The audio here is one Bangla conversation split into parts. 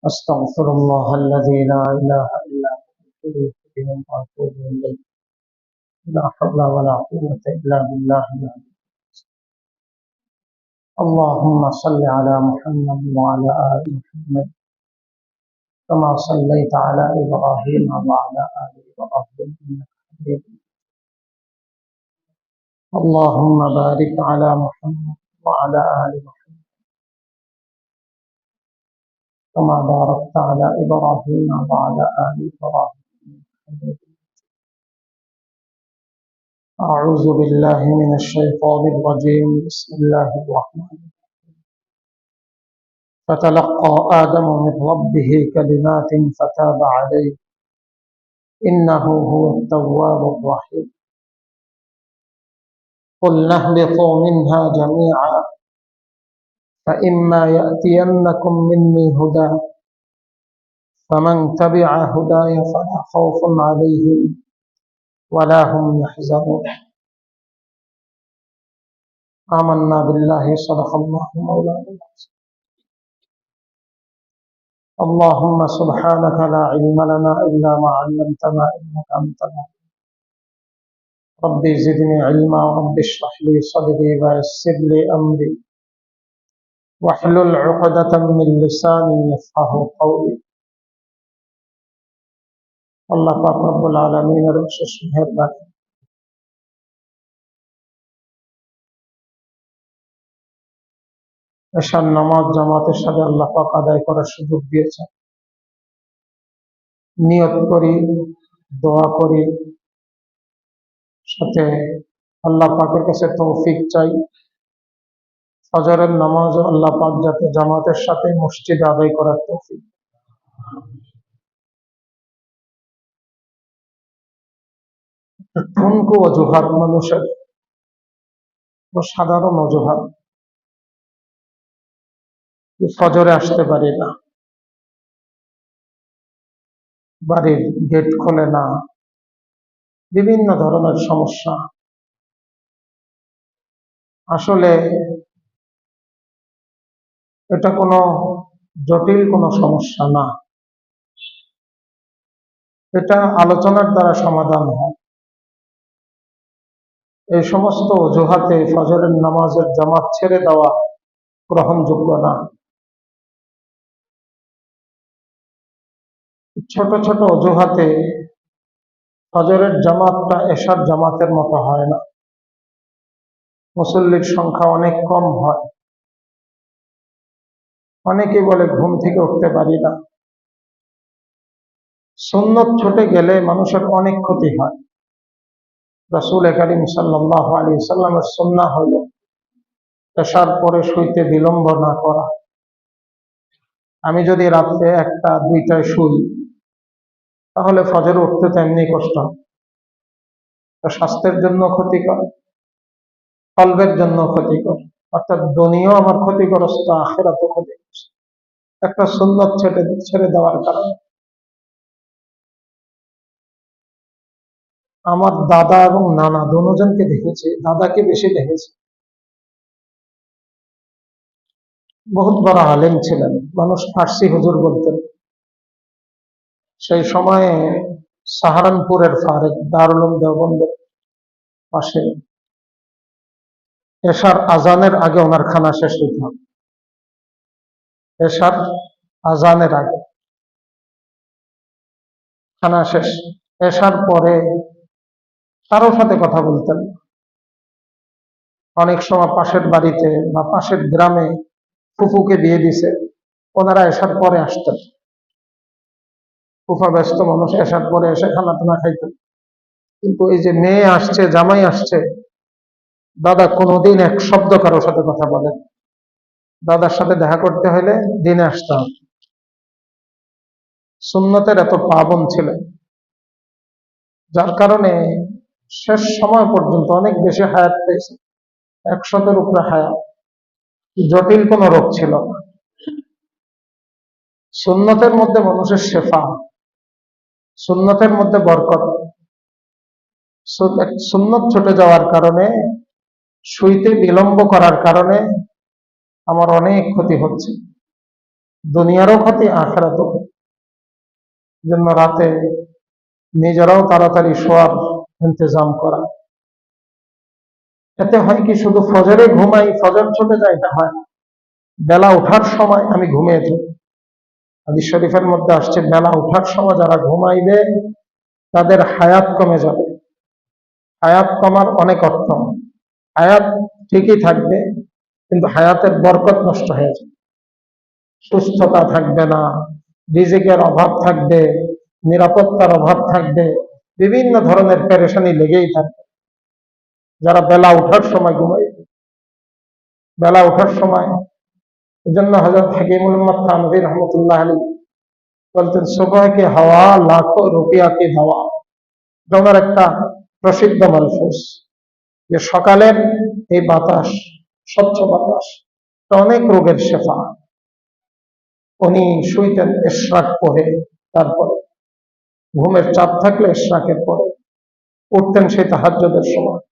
أستغفر الله الذي لا إله إلا هو وأتوب إليه. لا حول ولا قوة إلا بالله العلي. اللهم صل على محمد وعلى آل محمد كما صليت على إبراهيم وعلى آل إبراهيم إنك حميد مجيد. اللهم بارك على محمد وعلى آل محمد كما باركت على إبراهيم وعلى آل إبراهيم إنك حميد مجيد. أعوذ بالله من الشيطان الرجيم. بسم الله الرحمن الرحيم. فتلقى آدم من ربه كلمات فتاب عليه إنه هو التواب الرحيم. قلنا اهبطوا منها جميعا فإما يأتينكم مني هدى فمن تبع هداي فلا خوف عليهم ولا هم يحزنون. آمنا بالله صدق الله مولانا العظيم. اللهم سبحانك لا علم لنا إلا ما علمتنا إنك أنت العليم. ربي زدني علما رب اشرح لي صدري ويسر لي أمري واحلل عقدة من لساني يفقه قولي. আল্লাহ পাক রব্বুল আলামিনের অশেষ মেহেরবানি এশার নামাজ জামাতের সাথে আল্লাহ পাক আদায় করার সুযোগ দিয়েছেন। নিয়ত করি, দোয়া করি, সাথে আল্লাহ পাকের কাছে তৌফিক চাই ফজরের নামাজ আল্লাহ পাক যাতে জামাতের সাথে মসজিদে আদায় করার তৌফিক। ঠুনকো অজুহাত মানুষের, সাধারণ অজুহাত, ফজরে আসতে পারি না, বাড়ির গেট খোলে না, বিভিন্ন ধরনের সমস্যা। আসলে এটা কোনো জটিল কোনো সমস্যা না, এটা আলোচনার দ্বারা সমাধান হয়। এই সমস্ত অজুহাতে ফজরের নামাজের জামাত ছেড়ে দেওয়া গ্রহণযোগ্য না। ছোট ছোট অজুহাতে ফজরের জামাতটা এশার জামাতের মতো হয় না, মুসল্লির সংখ্যা অনেক কম হয়। অনেকে বলে ঘুম থেকে উঠতে পারি না। সুন্নত ছুটে গেলে মানুষের অনেক ক্ষতি হয়। রাসূল কারীম সাল্লাল্লাহু আলাইহি ওয়াসাল্লামের সুন্নাহ হলো এশার পরে শুইতে বিলম্ব না করা। আমি যদি রাত্রে 1টা 2টায় শুই তাহলে ফজরে উঠতে তো এমনি কষ্ট, স্বাস্থ্যের জন্য ক্ষতিকর, কলবের জন্য ক্ষতিকর, অর্থাৎ দুনিয়াও আমার ক্ষতিগ্রস্ত, আখিরাতও ক্ষতিগ্রস্ত একটা সুন্নত ছেড়ে দেওয়ার কারণে। আমার দাদা এবং নানা দুজনকে দেখেছি, দাদাকে বেশি দেখেছি। বহুত বড় আলেম ছিলেন, মানুষ ফার্সি হুজুর বলতেন। সেই সময়ে সাহারানপুরের ফারেক দারুল উলুম দেওবন্দের পাশে এশার আজানের আগে ওনার খানা শেষ হইতে হবে। এশার আজানের আগে খানা শেষ। এশার পরে কারোর সাথে কথা বলতেন। অনেক সময় পাশের বাড়িতে বা পাশের গ্রামে ফুফুকে দিয়ে দিছে, ওনারা এশার পরে আসতেন। ফুফা ব্যস্ত মানুষ, এশার পরে এসে খানা টানা খাইতেন। কিন্তু এই যে মেয়ে আসছে, জামাই আসছে, দাদা কোনোদিন এক শব্দ কারোর সাথে কথা বলেন। দাদার সাথে দেখা করতে হলে দিনে আসতে হবে। সুন্নতের এত পাবন ছিলেন, যার কারণে শেষ সময় পর্যন্ত অনেক বেশি হায়াত পেয়েছে, 100-এর উপরে হায়াত। জটিল কোনো রোগ ছিল না। সুন্নতের মধ্যে মানুষের শেফা, সুন্নতের মধ্যে বরকত। সুন্নত ছুটে যাওয়ার কারণে, শুইতে বিলম্ব করার কারণে আমার অনেক ক্ষতি হচ্ছে। দুনিয়ারও ক্ষতি, আখিরাতেও ক্ষতি। জন্য রাতে নিজেরাও তাড়াতাড়ি শোয়ার ইন্তজাম করা। এতে হয় কি, শুধু ফজরে ঘুমাই, ফজর ছুটে যায়, এটা হয় না। বেলা ওঠার সময় আমি ঘুমিয়ে যাই। হাদিস শরীফের মধ্যে আসছে, বেলা ওঠার সময় যারা ঘুমাইবে তাদের হায়াত কমে যাবে। হায়াত কমার অনেক অর্থ। হায়াত ঠিকই থাকবে, কিন্তু হায়াতের বরকত নষ্ট হয়ে যাবে। সুস্থতা থাকবে না, রিজিকের অভাব থাকবে, নিরাপত্তার অভাব থাকবে, বিভিন্ন ধরনের পেরেশানি লেগেই থাকবে। যারা বেলা ওঠার সময় ঘুমাইবে, বেলা ওঠার সময়, এই জন্য হযরত হাকিমুল উম্মাত থানভী রহমতুল্লাহ আলাইহি বলতেন, সুবহ কে হাওয়া লাখো রুপিয়া কি দাওয়া। এটা ওনার একটা প্রসিদ্ধ মালফুজ, যে সকালের এই বাতাস, স্বচ্ছ বাতাস, এটা অনেক রোগের শেফা। উনি শুইতেন ইশরাক পরে, তারপরে ঘুমের চাপ থাকলে ইশরাকের পরে উঠতেন সেই তাহাজ্জুদের সময়।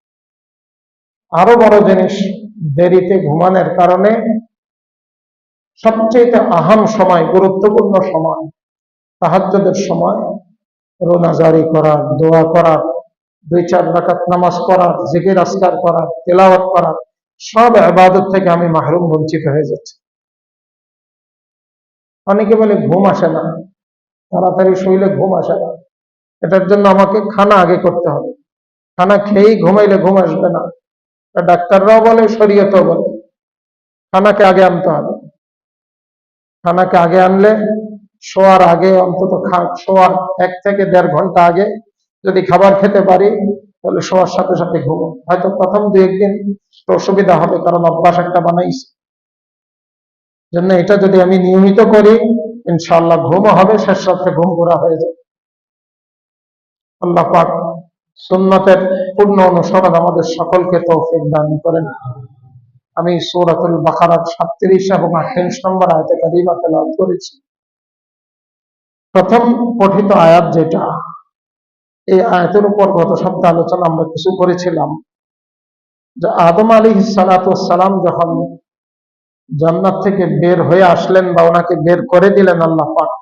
আরো বড় জিনিস, দেরিতে ঘুমানোর কারণে সবচেয়ে আহাম সময়, গুরুত্বপূর্ণ সময় তাহাজ্জুদের সময় রোনা জারি করার, দোয়া করার, 2-4 রাকাত নামাজ পড়ার, জিকির আজকার করার, তেলাওয়াত করার, সব ইবাদত থেকে আমি মাহরুম, বঞ্চিত হয়ে যাচ্ছি। অনেকে বলে ঘুম আসে না, তাড়াতাড়ি শুইলে ঘুম আসে না। এটার জন্য আমাকে খানা আগে করতে হবে। খানা খেয়েই ঘুমাইলে ঘুম আসবে না, ডাক্তাররাও বলে, শরীয়তও বলে। খানাকে আগে আনতে হবে। খানাকে আগে আনলে শোয়ার আগে অন্তত শোয়ার 1 থেকে 1.5 ঘন্টা আগে যদি খাবার খেতে পারি, তাহলে শোয়ার সাথে সাথে ঘুম। হয়তো প্রথম 2-1 দিন তো অসুবিধা হবে, কারণ অভ্যাস একটা বানাইছি। জন্য এটা যদি আমি নিয়মিত করি, ইনশাআল্লাহ ঘুমও হবে, শেষ রাত্রে ঘুম পুরা হয়ে যাবে। আল্লাহ পাক সুন্নতের পূর্ণ অনুসরণ আমাদের সকলকে তৌফিক দান করেন। আমি সূরাতুল বাকারার 37 এবং 38 নম্বর আয়াতে কারিমা তেলাওয়াত করেছি। প্রথম পঠিত আয়াত যেটা, এই আয়াতের উপর গত সপ্তাহে আলোচনা আমরা কিছু করেছিলাম, যে আদম আলাইহিস সালাতু ওয়াস সালাম যখন জান্নাত থেকে বের হয়ে আসলেন, বা ওনাকে বের করে দিলেন আল্লাহ পাক,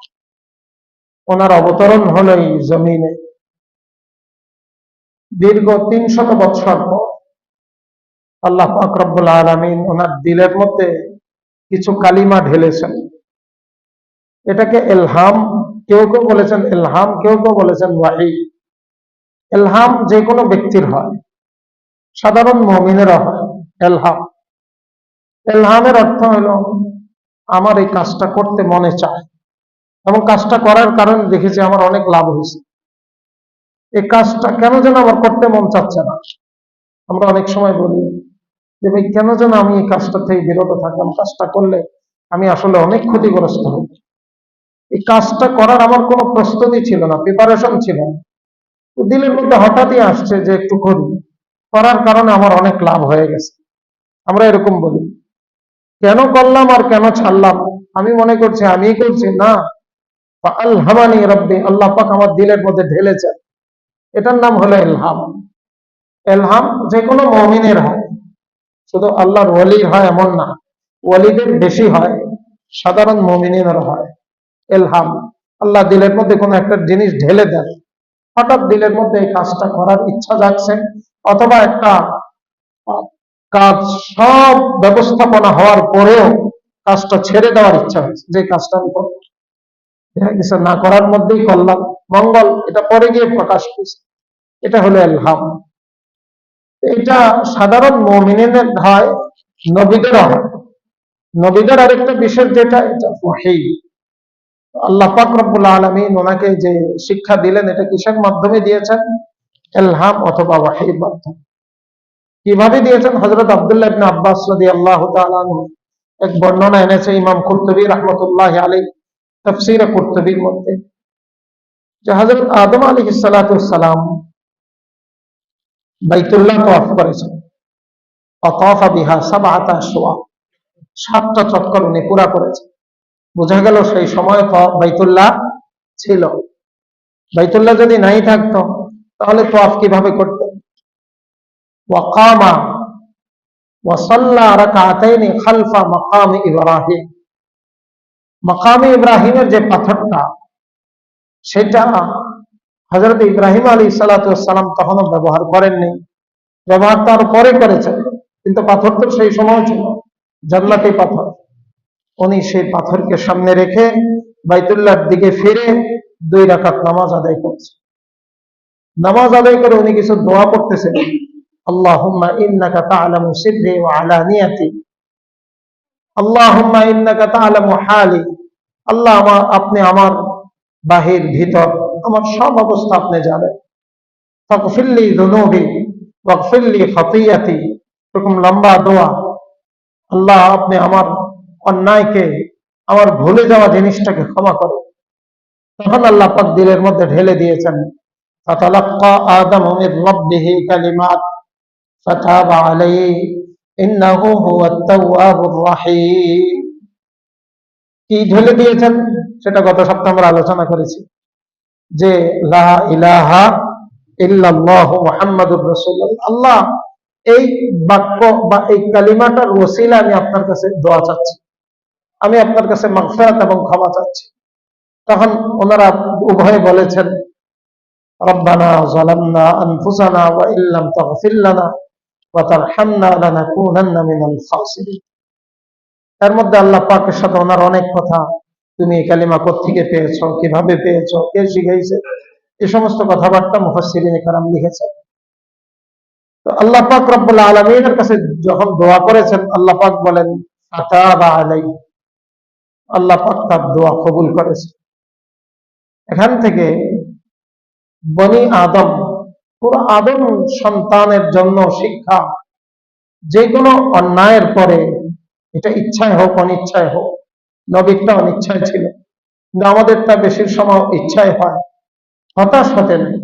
ওনার অবতরণ হলো এই জমিনে দীর্ঘ 300 বৎসর পর। আল্লাহ পাক রব্বুল আলামিন ওনার দিলের মধ্যে কিছু কালিমা ঢেলেছেন। এটাকে ইলহাম, কেউ কেউ বলেছেন ইলহাম, কেউ কেউ বলেছেন ওয়াহি। ইলহাম যে কোনো ব্যক্তির হয়, সাধারণ মুমিনেরও হয় ইলহাম। ইলহামের অর্থ হলো, আমার এই কাজটা করতে মনে চায়, এবং কাজটা করার কারণে দেখেছি আমার অনেক লাভ হয়েছে। এই কাজটা কেন যেন আমার করতে মন চাচ্ছে না। আমরা অনেক সময় বলি যে, ভাই কেন যেন আমি এই কাজটা থেকে বিরত থাকলাম, কাজটা করলে আমি আসলে অনেক ক্ষতিগ্রস্ত হব। এই কাজটা করার আমার কোনো প্রস্তুতি ছিল না, প্রিপারেশন ছিল না, তো দিলের মধ্যে হঠাৎই আসছে যে একটু করি, করার কারণে আমার অনেক লাভ হয়ে গেছে। আমরা এরকম বলি। কেন করলাম আর কেন ছাড়লাম, আমি মনে করছি আমিই করছি না, আলহামানি রব্বি, আল্লাহ পাক আমার দিলের মধ্যে ঢেলেছে। এটার নাম হলো ইলহাম। ইলহাম যে কোনো মুমিনের হয়, শুধু আল্লাহর ওয়ালির হয় এমন না, ওয়ালিদের বেশি হয়, সাধারণ মুমিনেরও হয় ইলহাম। আল্লাহ দিলের মধ্যে কোনো একটা জিনিস ঢেলে দেন, হঠাৎ দিলের মধ্যে এই কাজটা করার ইচ্ছা জাগছে, অথবা একটা কাজ সব ব্যবস্থাপনা হওয়ার পরেও কাজটা ছেড়ে দেওয়ার ইচ্ছা হয়েছে, যে কাজটা আমি করব, কিছু না করার মধ্যেই করলাম, মঙ্গল, এটা পরে গিয়ে প্রকাশ পেয়েছে। এটা হলো ইলহাম। এটা সাধারণ মুমিনের হয়, নবীদেরও হয়। নবীদের আরেকটা বিশেষ যেটা, এটা ওহী। আল্লাহ পাক রব্বুল আলামিন ওনাকে যে শিক্ষা দিলেন, এটা কিসের মাধ্যমে দিয়েছেন? ইলহাম অথবা ওহীর মাধ্যমে। কিভাবে দিয়েছেন? হযরত আব্দুল্লাহ ইবনে আব্বাস রাদিয়াল্লাহু তাআলা আনহু এক বর্ণনা এনেছে ইমাম কুরতুবী রাহমাতুল্লাহি আলাইহি তাফসীরে কুরতুবীর মধ্যে, যে হযরত আদম আলাইহিস সালাতু ওয়াস সালাম বাইতুল্লাহ তাওয়াফ করেছেন। আতাফা বিহা সাবআতা আশওয়া, 7টা চক্কর উনি পুরা করেছেন। বোঝা গেল সেই সময় তো বাইতুল্লাহ ছিল। বাইতুল্লাহ যদি নাই থাকতো, তাহলে তাওয়াফ কিভাবে করতেন? ওয়াকামা ওয়া সাল্লা রাকাতাইনি খালফা মাকাম ইব্রাহিম, মাকামে ইব্রাহিমের যে পাথরটা, সেটা হযরত ইব্রাহিম আলাইহিস সালাতু ওয়াস সালাম তখনও ব্যবহার করেননি, ব্যবহার তার পরে করেছেন, কিন্তু পাথর তো সেই সময় ছিল জান্নাতি পাথর। উনি সেই পাথরকে সামনে রেখে বাইতুল্লাহর দিকে ফিরে 2 রাকাত নামাজ আদায় করছে। নামাজ আদায় করে উনি কিছু দোয়া করতেছেন, আল্লাহুম্মা ইন্নাকা তা'লামু সিররি ওয়া আলানিয়াতি, আল্লাহুম্মা ইন্নাকা তা'লামু হালি, আল্লাহ আপনি আমার বাহির ভিতর আমার সব অবস্থা আপনি জানেন। ফাগফিরলি যুনুবি ওয়াগফিরলি খাতিয়াতি, এরকম লম্বা দোয়া। আল্লাহ আপনি আমার অন্যায়কে, আমার ভুলে যাওয়া জিনিসটাকে ক্ষমা করেন। তখন আল্লাহ পাক দিলের মধ্যে ঢেলে দিয়েছেন, ফাতালাক্কা আদামু মির রাব্বিহি কালিমাত ফাতাবা আলাইহি ইন্নাহু হুয়াত তাওয়াবুর রাহিম। কি ঢেলে দিয়েছেন সেটা গত সপ্তাহে আমরা আলোচনা করেছি, যে লা ইলাহা ইল্লাল্লাহু মুহাম্মাদুর রাসূলুল্লাহ। আল্লাহ, এই বাক্য বা এই কালিমাটার ওসিলা আমি আপনার কাছে দোয়া চাচ্ছি, আমি আপনার কাছে মাগফিরাত এবং ক্ষমা চাচ্ছি। তখন ওনারা উভয়ে বলেছেন, রব্বানা যালামনা আনফুসানা ওয়া ইল্লাম তাগফির লানা ওয়া তারহামনা লানাকুনান্না মিনাল খাসিরিন। এর মধ্যে আল্লাহ পাকের সাথে ওনার অনেক কথা, তুমি এই কালিমা কোত্থেকে পেয়েছো, কিভাবে পেয়েছো, কে শিখাইছে, এই সমস্ত কথাবার্তা মুফাসসিরিনে কেরাম লিখেছেন। তো আল্লাহ পাক রব্বুল আলামিনের কাছে যখন দোয়া করেছেন, আল্লাহ পাক বলেন ফাতাবা আলাইহি, আল্লাহ পাক তার দোয়া কবুল করেছে। এখান থেকে বনি আদম, পুরো আদম সন্তানের জন্য শিক্ষা, যে কোনো অন্যায়ের পরে, এটা ইচ্ছায় হোক অনিচ্ছায় হোক, নবীরটা অনিচ্ছায় ছিল, কিন্তু আমাদেরটা বেশির সময় ইচ্ছায় হয়, হতাশ হতে নেই।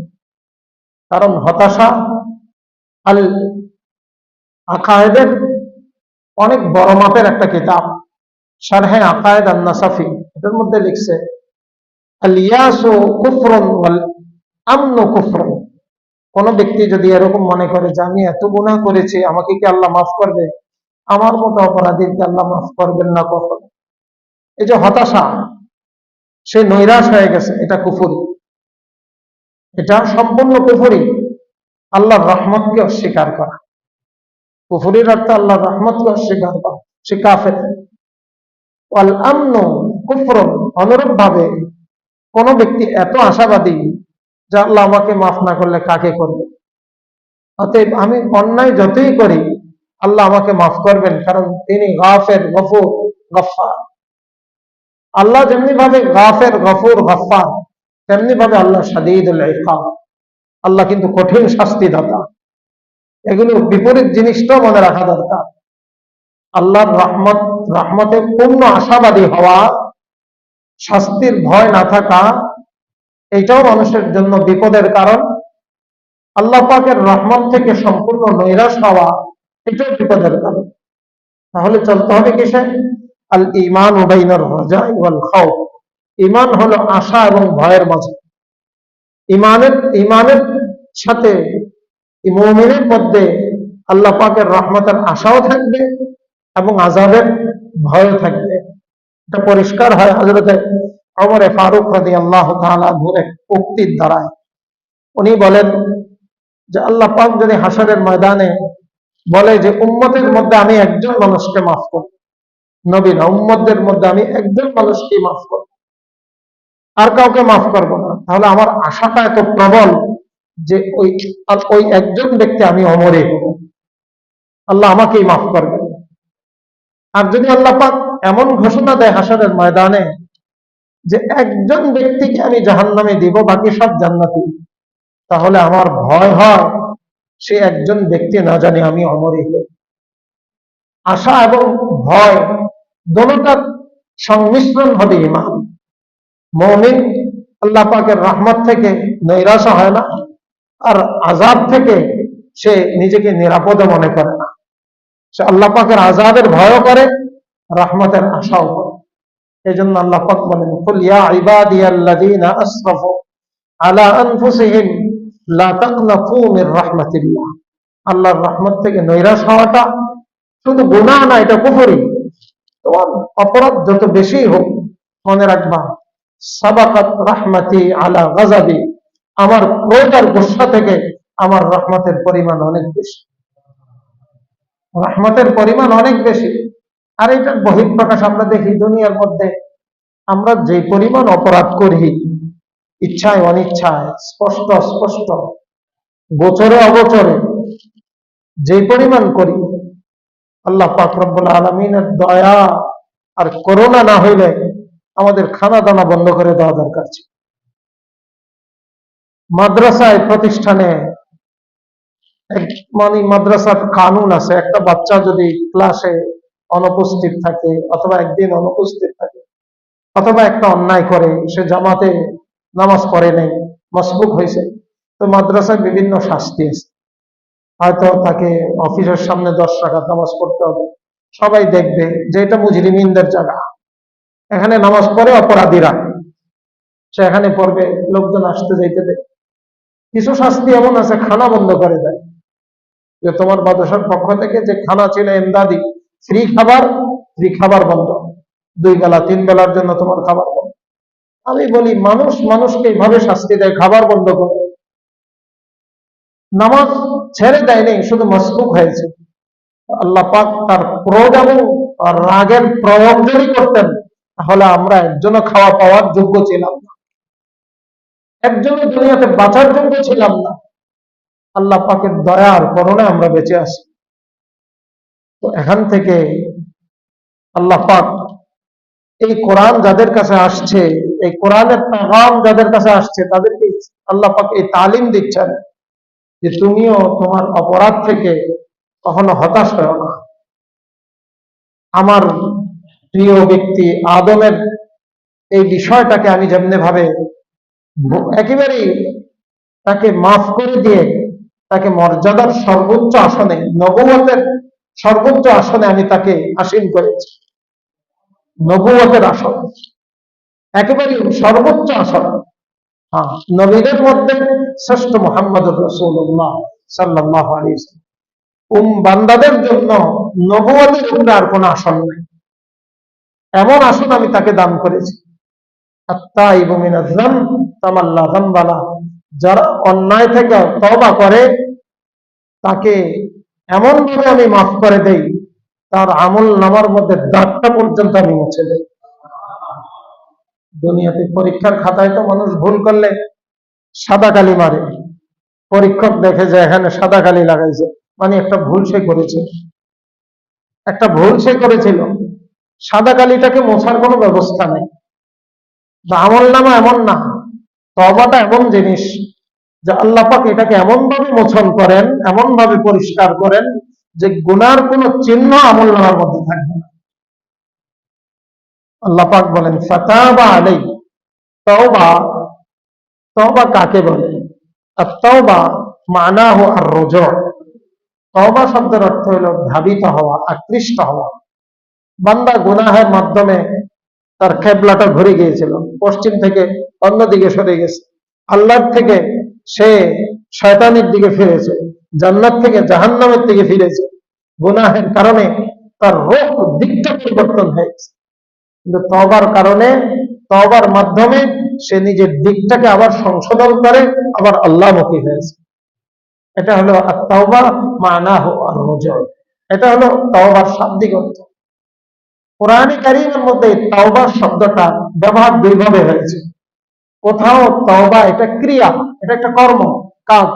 কারণ হতাশা আল আকায়েদের অনেক বড় মাপের একটা কিতাব, শারহে আকায়েদ আন-নাসাফি, এটার মধ্যে লিখছে আল ইয়াসু কুফরুন ওয়াল আমনু কুফরুন। কোন ব্যক্তি যদি এরকম মনে করে যে আমি এত গুনাহ করেছি, আমাকে কি আল্লাহ মাফ করবে, আমার মতো অপরাধীকে আল্লাহ মাফ করবেন না কখনো, এই যে হতাশা, সে নৈরাশ হয়ে গেছে, এটা কুফরি, এটা সম্পূর্ণ কুফরি। আল্লাহর রহমতকে অস্বীকার করা, কুফরির অর্থ আল্লাহর রহমতকে অস্বীকার করা, সে কাফের। ওয়াল আমনু কুফরুন, অনুরূপ ভাবে কোন ব্যক্তি এত আশাবাদী যে আল্লাহ আমাকে মাফ না করলে কাকে করবে, অতএব আমি অন্যায় যতই করি আল্লাহ আমাকে মাফ করবেন, কারণ তিনি গাফের, গফুর, গফফার। আল্লাহ যেমনি ভাবে গাফের, গফুর, গফফার, তেমনি ভাবে আল্লাহ শাদীদুল ইকাব, আল্লাহ কিন্তু কঠিন শাস্তিদাতা। এগুলো বিপরীত জিনিসটাও মনে রাখা দরকার। আল্লাহর রহমতে পূর্ণ আশাবাদী হওয়া, শাস্তির ভয় না থাকা, এইটাও মানুষের জন্য বিপদের কারণ। আল্লাহ পাকের রহমত থেকে সম্পূর্ণ নৈরাশ হওয়া, এটাও বিপদের কারণ। তাহলে চলতে হবে কিসে? আল ঈমান বাইনার রাজা ওয়াল খাউফ। ঈমান হলো আশা এবং ভয়ের মাঝে। ঈমানের সাথে মুমিনের মধ্যে আল্লাহ পাকের রহমতের আশাও থাকবে এবং আযাবের ভয়ও থাকবে। এটা পরিষ্কার হয় হযরত ওমর ফারুক রাদিয়াল্লাহু তাআলা আনহুর এক উক্তির দ্বারায়। উনি বলেন যে আল্লাহ পাক যদি হাসরের ময়দানে বলে যে উম্মতের মধ্যে আমি একজন মানুষকে মাফ করব, নবী না, উম্মতদের মধ্যে আমি একজন মানুষকে মাফ করব, আর কাউকে মাফ করব না, তাহলে আমার আশাটা এত প্রবল যে ওই একজন ব্যক্তি আমি অমরই হব, আল্লাহ আমাকেই মাফ করবেন। আর যদি আল্লাহ পাক এমন ঘোষণা দেয় হাসরের ময়দানে যে একজন ব্যক্তিকে আমি জাহান্নামে দিব, বাকি সব জান্নাতি, তাহলে আমার ভয় হয় সে একজন ব্যক্তি না জানি আমি অমরই হই। আশা এবং ভয় দুটোটার সংমিশ্রণ হবে ঈমান। মুমিন আল্লাহ পাকের রহমত থেকে নৈরাশ হয় না, আর আযাব থেকে সে নিজেকে নিরাপদ মনে করে না। সে আল্লাহ পাকের আযাবের ভয়ও করে, রহমতের আশাও করে। এই জন্য আল্লাহ পাক বলেন, কুল ইয়া ইবাদিয়াল্লাযীনা আসরাফু আলা আনফুসিহিম লা তাকনাতু মির রাহমাতিল্লাহ। আল্লাহর রহমত থেকে নৈরাশ হওয়াটা শুধু গুনাহ না, এটা কুফরি। তোমার অপরাধ যত বেশি হোক, মনে রাখবা, সাবাকাত রাহমাতি আলা গাযাবি, আমার ক্রোধ আর গুসা থেকে আমার রহমতের পরিমাণ অনেক বেশি, রহমতের পরিমাণ অনেক বেশি। আর এটার বহিঃপ্রকাশ আমরা দেখি দুনিয়ার মধ্যে, আমরা যে পরিমাণ অপরাধ করি, ইচ্ছায় অনিচ্ছায়, স্পষ্ট অস্পষ্ট, গোচরে অগোচরে, যে পরিমাণ করি, আল্লাহ পাক রব্বুল আলামিনের দয়া আর করুণা না হইলে আমাদের খানা দানা বন্ধ করে দেওয়া দরকার ছিল। মাদ্রাসায় প্রতিষ্ঠানে মানে মাদ্রাসার কানুন আছে, একটা বাচ্চা যদি ক্লাসে অনুপস্থিত থাকে অথবা একদিন অনুপস্থিত থাকে অথবা একটা অন্যায় করে, সে জামাতে নামাজ পড়ে নেই, মসবুক হয়েছে, তো মাদ্রাসায় বিভিন্ন শাস্তি আছে। হয়তো তাকে অফিসের সামনে 10 রাকাত নামাজ পড়তে হবে, সবাই দেখবে যে এটা মুজরিমিনদের জায়গা, এখানে নামাজ পড়ে অপরাধীরা, সে এখানে পড়বে, লোকজন আসতে যাইতে দেয়। কিছু শাস্তি এমন আছে খানা বন্ধ করে দেয়, যে তোমার মাদ্রাসার পক্ষ থেকে যে খানা ছিল এমদাদি, ফ্রি খাবার বন্ধ, 2 বেলা 3 বেলার জন্য তোমার খাবার বন্ধ। আমি বলি, মানুষ মানুষকে এইভাবে শাস্তি দেয়, খাবার বন্ধ করে, নামাজ ছেড়ে দেয় নেই, শুধু মসবুক হয়েছে। আল্লাহ পাক তার ক্রোধ এবং রাগের প্রয়োগ যদি করতেন, তাহলে আমরা একজনও খাওয়া পাওয়ার যোগ্য ছিলাম না, একজনও দুনিয়াতে বাঁচার যোগ্য ছিলাম না। আল্লাহ পাকের দয়ার করুণায় আমরা বেঁচে আছি। তো এখান থেকে আল্লাহ পাক এই কোরআন যাদের কাছে আসছে, এই কোরআনের পেগাম যাদের কাছে আসছে, তাদেরকে আল্লাহ পাক এই তালিম দিচ্ছেন যে তুমিও তোমার অপরাধ থেকে কখনো হতাশ হয় না। আমার প্রিয় ব্যক্তি আদমের এই বিষয়টাকে আমি যেমনি ভাবে একেবারেই তাকে মাফ করে দিয়ে তাকে মর্যাদার সর্বোচ্চ আসনে, নবুয়তের সর্বোচ্চ আসনে আমি তাকে আসীন করেছি, নবুয়তের আসন, একেবারে সর্বোচ্চ আসন। হ্যাঁ, নবীদের মধ্যে শ্রেষ্ঠ মুহাম্মদুর রাসূলুল্লাহ সাল্লাল্লাহু আলাইহি ওয়াসাল্লাম। বান্দাদের জন্য নবুয়তের উপরে আর কোন আসন নেই, এমন আসন আমি তাকে দান করেছি। আত-তাইবু মিনাজ যামব কামান লা যামবা লাহু, যারা অন্যায় থেকে তওবা করে তাকে এমন ভাবে আমি মাফ করে দেই, তার আমল নামার মধ্যে দাগটা পর্যন্ত আমি মুছে দেই। দুনিয়াতে পরীক্ষার খাতায় তো মানুষ ভুল করলে সাদা কালি মারে, পরীক্ষক দেখে যে এখানে সাদা কালি লাগাইছে, মানে একটা ভুল সে করেছে, একটা ভুল সে করেছিল, সাদা কালিটাকে মোছার কোনো ব্যবস্থা নেই। আমল নামা এমন না, তওবাটা এমন জিনিস যে আল্লাহ পাক এটাকে এমন ভাবে মোচন করেন, এমন ভাবে পরিষ্কার করেন যে গুনার কোনো চিহ্ন আমল নামার মধ্যে থাকবে না। আল্লাহ পাক বলেন ফাতাবা আলাইহি, তওবা, তওবা কাকে বলে? আত-তাওবা মানাহু আর-রুজু, তওবা শব্দের অর্থ হলো ধাবিত হওয়া, আকৃষ্ট হওয়া। বান্দা গুনাহের মাধ্যমে তার কিবলাটা ঘুরে গিয়েছিল, পশ্চিম থেকে অন্যদিকে সরে গেছে, আল্লাহর থেকে সে শয়তানের দিকে ফিরেছে, জান্নাত থেকে জাহান্নামের দিকে ফিরেছে। গুনাহের কারণে তার রূহ দিকটা পরিবর্তন হয়েছে, কিন্তু তওবার কারণে, তওবার মাধ্যমে সে নিজের দিকটাকে আবার সংশোধন করে, আবার আল্লাহমুখী হয়েছে। এটা হলো আত-তাওবা মানাহু আর-রুজু, এটা হলো তওবার শাব্দিক অর্থ। কোরআনে কারীমের মধ্যে তাওবা শব্দটা ব্যবহার 2 ভাবে হয়েছে। কোথাও তাওবা এটা ক্রিয়া, এটা একটা কর্ম, কাজ,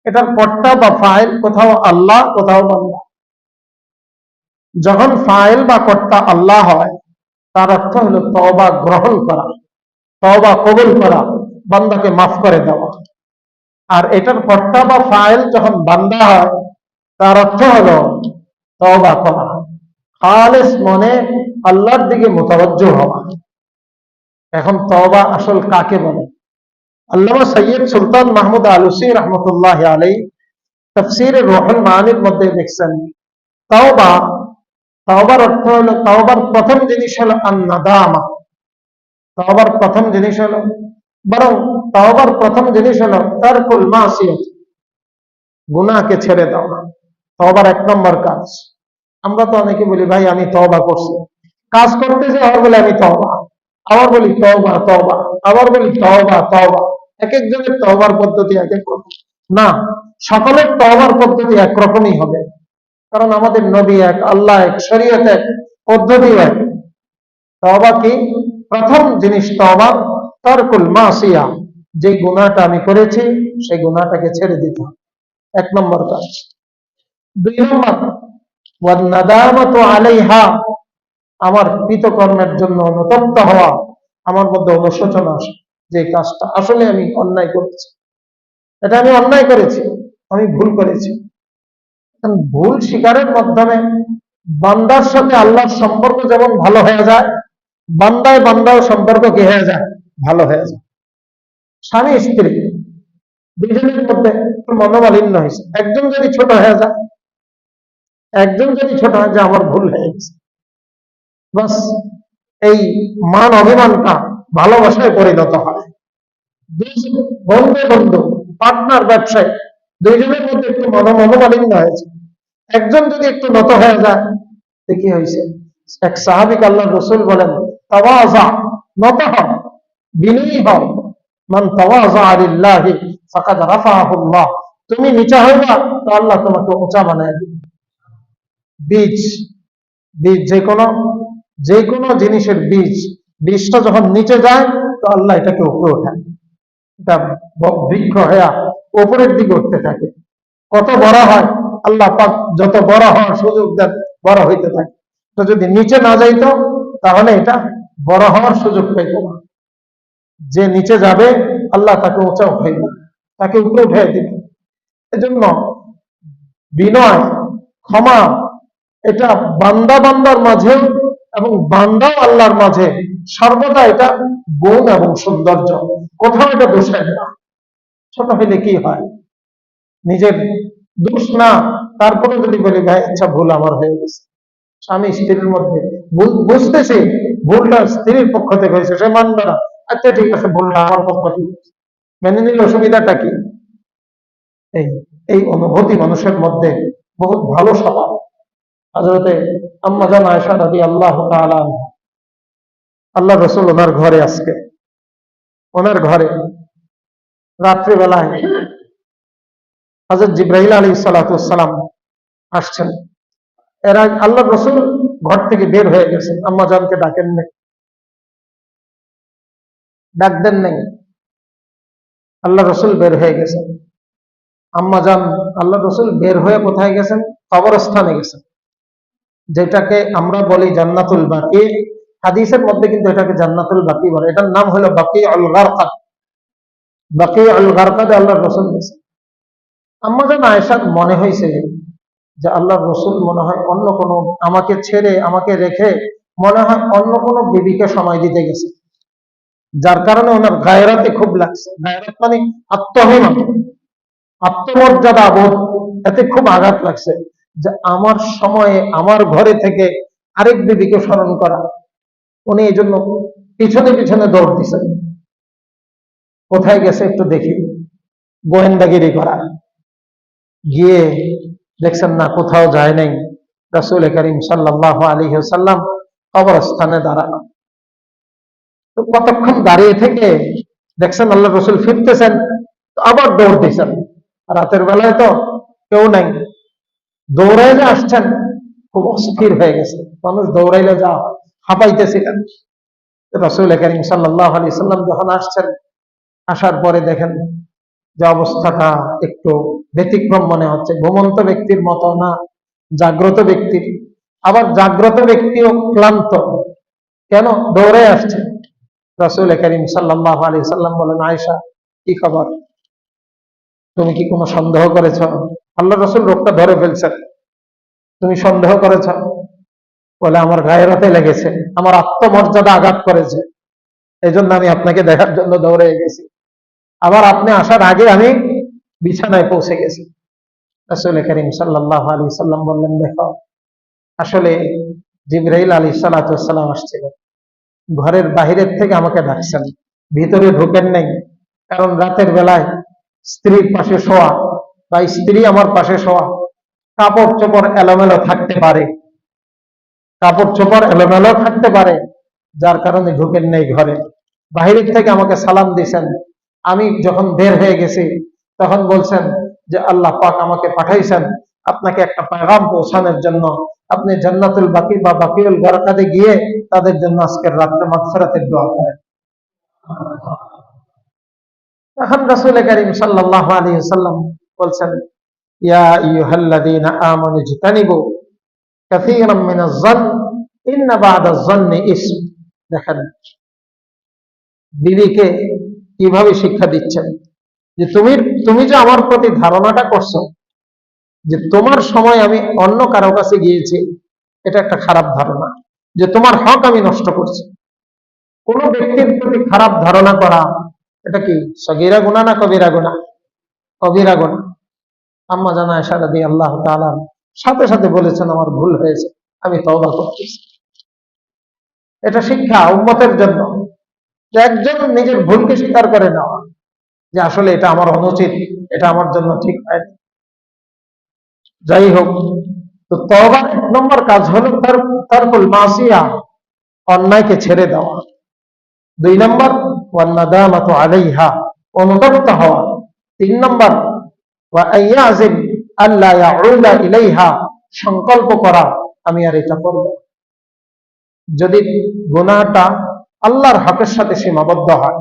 এটার কর্তা বা ফাইল কোথাও আল্লাহ, কোথাও বান্দা। যখন ফাইল বা কর্তা আল্লাহ হয়, তার অর্থ হলো তওবা গ্রহণ করা, তওবা কবুল করা, বান্দাকে মাফ করে দেওয়া। আর এটার কর্তা বা ফাইল যখন বান্দা হয়, তার অর্থ হলো তওবা করা, খালেস মনে আল্লাহর দিকে মুতাওয়াজ্জহ হওয়া। এখন তওবা আসল কাকে বলে? আল্লামা সৈয়দ সুলতান মাহমুদ আলুসি রহমতুল্লাহ আলাইহি তাফসীরে রুহুল মানির মধ্যে লিখছেন, তওবা, তওবার অর্থ হলো, তওবার প্রথম জিনিস হলো আন-নাদামা, তওবার প্রথম জিনিস হলো, বরং তওবার প্রথম জিনিস হলো তারকুল মাসিয়াত, গুনাহকে ছেড়ে দেওয়া। তওবার 1 নম্বর কাজ। আমরা তো অনেকে বলি ভাই আমি তওবা করছি, কাজ করতে যে আর বলে আমি তওবা, আবার বলি তওবা তওবা, আবার বলি তওবা তওবা। এক একজনের তওবার পদ্ধতি এক এক রকম। না, সকলের তওবার পদ্ধতি একরকমই হবে, কারণ আমাদের নবী এক, আল্লাহ এক, শরীয়ত এক, পদ্ধতি এক। তওবা কি? প্রথম জিনিস তওবা তারকুল মাসিয়া, যে গুনাহটা আমি করেছি সেই গুনাহটাকে ছেড়ে দিতে হবে, এক নম্বর কাজ। দুই নম্বর ওয়ান নাদামাতু আলাইহা, আমার কৃতকর্মের জন্য অনুতপ্ত হওয়া, আমার মধ্যে অনুশোচনা আসে যে কাজটা আসলে আমি অন্যায় করেছি, এটা আমি অন্যায় করেছি, আমি ভুল করেছি। ভুল স্বীকারের মাধ্যমে বান্দার সাথে আল্লাহর সম্পর্ক যেমন ভালো হয়ে যায়, বান্দায় বান্দার সম্পর্ক কি হয়ে যায়? ভালো হয়ে যায়। স্বামী স্ত্রী দুজনের মধ্যে একটু মনোমালিন্য হয়েছে, একজন যদি ছোট হয়ে যায়, একজন যদি ছোট হয়ে যায়, আমার ভুল হয়ে গেছে, বাস এই মান অভিমানটা ভালোবাসায় পরিণত হয়। বন্ধু বন্ধু, পার্টনার, ব্যবসায় দুইজনের মধ্যে একটু মনোমালিন্য হয়েছে, একজন যদি একটু নত হয়ে যায়, কি হয়েছে? এক সাহাবিক আল্লাহ রসুল বলেন, তাওয়াযা, নত হও, বিনয়ী হও, মান তাওয়াযা লিল্লাহি ফাকাদ রাফাআহুল্লাহ, তুমি নিচা হইবা তো আল্লাহ তোমাকে উঁচা বানায় দিবে। বীজ, বীজ যে কোনো জিনিসের বীজটা যখন নিচে যায় তো আল্লাহ এটাকে উপরে ওঠায়, এটা বৃক্ষ হয়ে উপরের দিকে উঠতে থাকে, কত বড় হয়, আল্লাহ পাক যত বড় হওয়ার সুযোগ দেন বড় হইতে থাকে। তো যদি নিচে না যাইতো তাহলে এটা বড় হওয়ার সুযোগ পাইত না। যে নিচে যাবে আল্লাহ তাকে উঁচা উঠাইবে, তাকে উপরে উঠাই দিবে। এজন্য বিনয়, ক্ষমা, এটা বান্দা বান্দার মাঝে এবং বান্দা আল্লাহর মাঝে সর্বদা এটা গুণ এবং সৌন্দর্য, কোথাও এটা দোষের না। ছোট হইলে কি হয়, নিজের দোষ না, তারপরে যদি বলি ভাই আচ্ছা ভুল আমার হয়ে গেছে, স্বামী স্ত্রীর মধ্যে বুঝতেছে ভুলটা স্ত্রীর পক্ষ থেকে হয়েছে, সে মানবে না, আচ্ছা ঠিক আছে ভুলটা আমার পক্ষ থেকে, মেনে নিলে অসুবিধাটা কি? এই এই অনুভূতি মানুষের মধ্যে বহুত ভালো স্বভাব। হযরতে আম্মা জান আয়েশা রাদিয়াল্লাহু তাআলা আনহা, আল্লাহ রাসূল ওনার ঘরে, আজকে ওনার ঘরে রাত্রিবেলায় হযরত জিবরাইল আলাইহিস সালাতু ওয়াস সালাম আসছেন। এর আগে আল্লাহ রাসূল ঘর থেকে বের হয়ে গেছেন, আম্মা জানকে ডাকেন নাই, ডাক দেন নাই, আল্লাহ রাসূল বের হয়ে গেছেন। আম্মা জান, আল্লাহ রাসূল বের হয়ে কোথায় গেছেন? কবরস্থানে গেছেন, যেটাকে আমরা বলি জান্নাতুল বাকি। হাদিসের মধ্যে কিন্তু এটাকে জান্নাতুল বাকি বলে, এটার নাম হলো বাকিউল গারকাদ। বাকিউল গারকাদে আল্লাহ রাসূল গেছেন। আম্মা জান আয়েশার মনে হয়েছে যে আল্লাহ রসুল মনে হয় অন্য কোনো, আমাকে ছেড়ে আমাকে রেখে মনে হয় অন্য কোনো বিবিকে সময় দিতে গেছে, যার কারণে ওনার গায়রাতে খুব লাগছে। গায়রাত মানে আত্মঅভিমান, আত্মমর্যাদা বোধ, এতে খুব আঘাত লাগছে যে আমার সময়ে আমার ঘরে থেকে আরেক বিবিকে স্মরণ করা। উনি এই জন্য পিছনে পিছনে দৌড় দিচ্ছেন, কোথায় গেছে একটু দেখি, গোয়েন্দাগিরি করা। গিয়ে দেখছেন না, কোথাও যায় নাই, রাসূল করিম সাল্লাল্লাহু আলাইহি ওয়াসাল্লাম কবরস্থানে দাঁড়ানো। তো কতক্ষণ দাঁড়িয়ে থেকে দেখছেন আল্লাহ রসুল ফিরতেছেন, আবার দৌড় দিচ্ছেন। রাতের বেলায় তো কেউ নাই, দৌড়াইলে আসছেন, খুব অস্থির হয়ে গেছে মানুষ, দৌড়াইলে যা হাঁপাইতেছিলেন। রাসূল করিম সাল্লাল্লাহু আলাইহি ওয়াসাল্লাম যখন আসছেন, আসার পরে দেখেন যে অবস্থাটা একটু ব্যতিক্রম মনে হচ্ছে, ঘুমন্ত ব্যক্তির মতো না, জাগ্রত ব্যক্তির। আবার জাগ্রত ব্যক্তিও ক্লান্ত, কেন? দৌড়ে আসছে। রাসূল করিম সাল্লাল্লাহু আলাইহি সাল্লাম বলেন, আয়েশা কি খবর, তুমি কি কোনো সন্দেহ করেছ? আল্লাহ রাসূল রোগটা ধরে ফেলছেন, তুমি সন্দেহ করেছ? বলে আমার গায়রাতে লেগেছে, আমার আত্মমর্যাদা আঘাত করেছে, এই জন্য আমি আপনাকে দেখার জন্য দৌড়ে গেছি। আবার আপনি আসার আগে আমি বিছানায় পৌঁছে গেছি। রাসূল করিম সাল্লাল্লাহু আলাইহি সাল্লাম বললেন, দেখো আসলে জিবরাইল আলাইহিস সালাতু ওয়াস সালাম আসছিলেন, ঘরের বাহিরের থেকে আমাকে ডাকছেন, ভিতরে ঢোকেন নাই, কারণ রাতের বেলায় স্ত্রীর পাশে শোয়া বা স্ত্রী আমার পাশে শোয়া, কাপড় চোপড় এলোমেলো থাকতে পারে, কাপড় চোপড় এলোমেলো থাকতে পারে, যার কারণে ঢুকেন নাই ঘরে, বাহিরের থেকে আমাকে সালাম দিয়েছেন। আমি যখন বের হয়ে গেছি তখন বলছেন যে আল্লাহ পাক আমাকে পাঠাইছেন আপনাকে একটা পেগাম পৌঁছানোর জন্য, আপনি জান্নাতুল বাকি বা বাকিউল গরকাতে গিয়ে তাদের জন্য আজকের রাত্রে মাগফিরাতের দোয়া করেন। এখন রাসূল করিম সাল্লাল্লাহু আলাইহি ওয়াসাল্লাম বলছেন, ইয়া আইয়ুহাল্লাযীনা আমানু ইজতানিবু কাসীরাম মিনাজ যন ইন্না বা'দাজ যন্নি ইসম। দেখেন বিবিকে কিভাবে শিক্ষা দিচ্ছেন যে তুমি যে আমার প্রতি ধারণাটা করছো যে তোমার সময় আমি অন্য কারো কাছে গিয়েছি, এটা একটা খারাপ ধারণা, যে তোমার হক আমি নষ্ট করছি। কোন ব্যক্তির প্রতি খারাপ ধারণা করা এটা কি সগীরা গুনাহ না কবিরা গুনাহ? কবিরা গুনাহ। আম্মা জানা আয়েশা রাদিয়াল্লাহু তাআলা সাথে সাথে বলেছেন আমার ভুল হয়েছে, আমি তওবা করতেছি। এটা শিক্ষা উম্মতের জন্য, যে একজন নিজের ভুলকে স্বীকার করে নেওয়া যে আসলে এটা আমার অনুচিত, এটা আমার জন্য ঠিক হয়নি। যাই হোক, তো তওবার এক নম্বর কাজ হলো তারকুল মাসিয়া, অন্যায়কে ছেড়ে দেওয়া। দুই নম্বর ওয়ান নাদামাতু আলাইহা, অনুতপ্ত হওয়া। তিন নম্বর ওয়া আইয়াজিম আল্লা ইয়াউলা ইলাইহা, সংকল্প করা আমি আর এটা করব না। যদি গুনাহটা আল্লাহর হকের সাথে সীমাবদ্ধ হয়,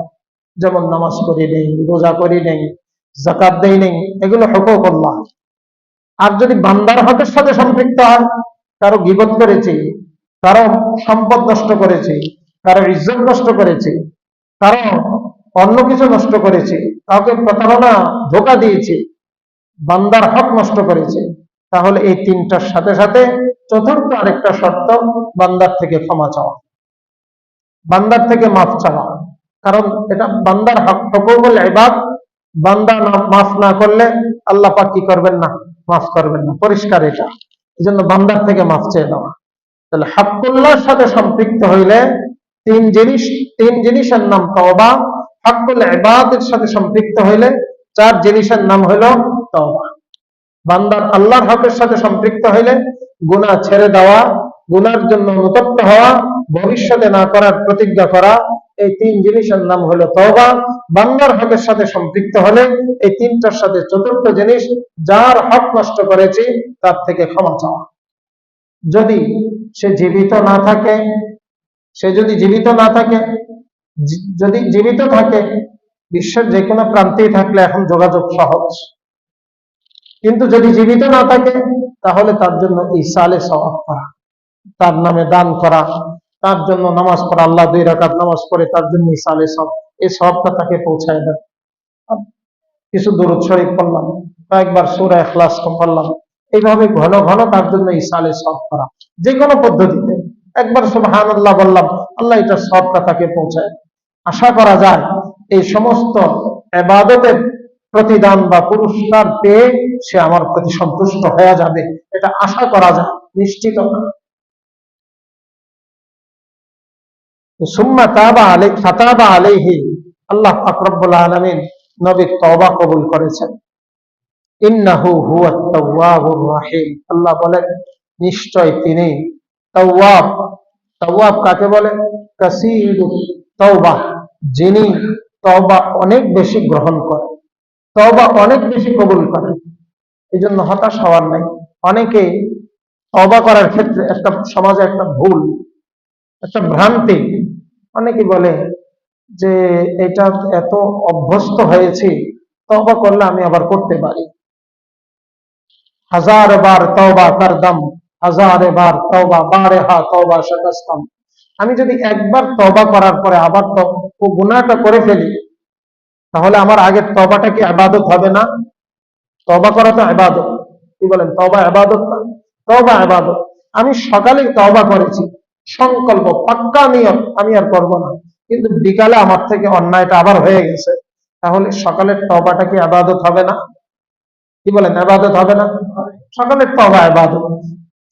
যেমন নামাজ পড়ি নেই, রোজা করি নেই, যাকাত দেই নেই, এগুলো হুকুক আল্লাহ। আর যদি বান্দার হকের সাথে সম্পৃক্ত হয়, কারো গীবত করেছি, কারো সম্পদ নষ্ট করেছি, কারো ইজ্জত নষ্ট করেছি, কারো অন্য কিছু নষ্ট করেছি, কাউকে প্রতারণা ধোঁকা দিয়েছি, বান্দার হক নষ্ট করেছি, তাহলে এই তিনটার সাথে সাথে চতুর্থ আরেকটা শর্ত, বান্দার থেকে ক্ষমা চাওয়া, বান্দার থেকে মাফ চাওয়া। কারণ এটা বান্দার হক, হুকুকুল ইবাদ। বান্দা মাফ না করলে আল্লাহ পাক কি করবেন না? মাফ করবেন না, পরিষ্কার এটা। এই জন্য বান্দার থেকে মাফ চেয়ে নেওয়া। তাহলে হকুল্লাহর সাথে সম্পৃক্ত হইলে তিন জিনিসের নাম তওবা। হকুল ইবাদের সাথে সম্পৃক্ত হইলে চার জিনিসের নাম হলো তওবা। বান্দার আল্লাহর হকের সাথে সম্পৃক্ত হইলে গুনাহ ছেড়ে দেওয়া, গুনার জন্য অনুতপ্ত হওয়া, ভবিষ্যতে না করার প্রতিজ্ঞা করা, এই তিন জিনিসের নাম হলো তওবা। বান্দার হকের সাথে সম্পৃক্ত হলে এই তিনটার সাথে চতুর্থ জিনিস, যার হক নষ্ট করেছি তার থেকে ক্ষমা চাওয়া। যদি সে জীবিত না থাকে, যদি জীবিত থাকে, বিশ্বের যে কোনো প্রান্তেই থাকলে এখন যোগাযোগ সহজ। কিন্তু যদি জীবিত না থাকে, তাহলে তার জন্য ইসালে সওয়াব করা, তার নামে দান করা, তার জন্য নামাজ পড়া, আল্লাহ 2 রাকাত নামাজ পড়ে তার জন্য ইসালে সওয়াব, এই সওয়াবটা তাকে পৌঁছায় দেয়। কিছু দুরূদ শরীফ পড়লাম, কয়েকবার সূরা ইখলাস পড়লাম, এইভাবে ঘন ঘন তার জন্য ইসালে সওয়াব করা, যে কোনো পদ্ধতিতে। একবার সুবহানাল্লাহ বললাম, আল্লাহ এটা সওয়াবটা তাকে পৌঁছায়। আশা করা যায় এই সমস্ত ইবাদতের প্রতিদান বা পুরস্কার পেয়ে সে আমার প্রতি সন্তুষ্ট হয়ে যাবে, এটা আশা করা যায়, নিশ্চিত না। সুম্মা ফাতাবা আলাইহি, আল্লাহ পাক রব্বুল আলামিন নবীর তওবা কবুল করেছেন। ইন্নাহু হুয়াত তাওয়াবুর রাহিম, আল্লাহ বলেন নিশ্চয় তিনি তাওয়াব। তাওয়াব কাকে বলে? কাসীরুত তাওবা, যিনি তওবা অনেক বেশি গ্রহণ করেন, তওবা অনেক বেশি কবুল করেন। এই জন্য হতাশ হওয়ার নাই। অনেকে তওবা করার ক্ষেত্রে একটা সমাজে একটা ভুল, একটা ভ্রান্তি, অনেকে বলে যে এটা এত অভ্যস্ত হয়েছি, তওবা করলে আমি আবার করতে পারি। 1000 বার তওবা করদম, 1000 বার তওবা বারেহা তওবা শাকাস্তাম। আমি যদি একবার তওবা করার পরে আবার গুনাহটা করে ফেলি, তাহলে আমার আগের তওবাটা কি ইবাদত হবে না? তওবা করা তো ইবাদত। কি বলেন, তওবা ইবাদত না? তওবা ইবাদত। আমি সকালে তওবা করেছি, সংকল্প পাক্কা নিয়ত আমি আর করব না, কিন্তু বিকালে আমার থেকে অন্যায়টা আবার হয়ে গেছে, তাহলে সকালের তওবাটা কি ইবাদত হবে না? কি বলেন, ইবাদত হবে না? সকালের তওবা ইবাদত।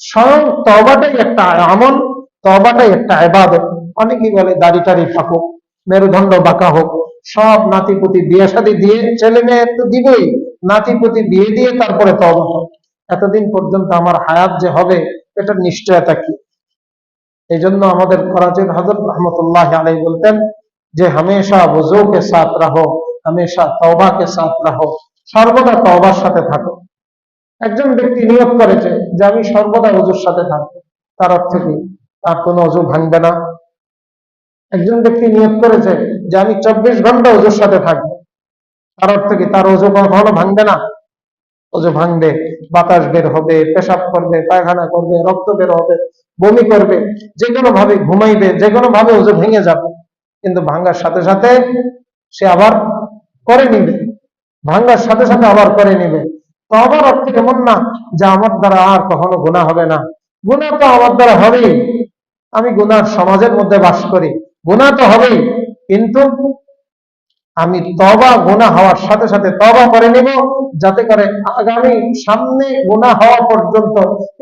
স্বয়ং তওবাটাই একটা আমল, তওবাটাই একটা ইবাদত। অনেকেই বলে দাড়ি টাড়ি থাকুক, মেরুদণ্ড বাঁকা হোক, সব নাতিপুতি বিয়ে শাদী দিয়ে, ছেলে মেয়ে তো দিবই, নাতিপুতি বিয়ে দিয়ে তারপরে তওবা হোক। এতদিন পর্যন্ত আমার হায়াত যে হবে, এটার নিশ্চয়তা কি? এই জন্য আমাদের করাচির হযরত রহমতুল্লাহ আলাইহি বলতেন যে হামেশা ওযু কে সাথ রহো, হামেশা তওবা কে সাথ রহো, সর্বদা তওবার সাথে থাকো। একজন ব্যক্তি নিয়ত করেছে যে আমি সর্বদা ওযুর সাথে থাকবো, তার অর্থ কি? তার কোনো ওযু ভাঙবে না। একজন ব্যক্তি নিয়ত করেছে যে আমি 24 ঘন্টা ওযুর সাথে থাকবো, তার অর্থ কি? তার ওযু কখনো ভাঙবে না? ওযু ভাঙবে, বাতাস বের হবে, পেশাব করবে, পায়খানা করবে, রক্ত বের হবে, বমি করবে, যে কোনো ভাবে ঘুমাইবে, যে কোনো ভাবে ওযু ভেঙে যাবে, কিন্তু ভাঙার সাথে সাথে সে আবার করে নিবে, ভাঙার সাথে সাথে আবার করে নিবে। তো আবার অর্থ এমন না যে আমার দ্বারা আর কখনো গুনাহ হবে না। গুনাহ তো আমার দ্বারা হবেই, আমি গুনার সমাজের মধ্যে বাস করি, গুনাহ তো হবেই, কিন্তু আমি তওবা গুনাহ হওয়ার সাথে সাথে তওবা করে নিব, যাতে করে আগামী সামনে গুনাহ হওয়া পর্যন্ত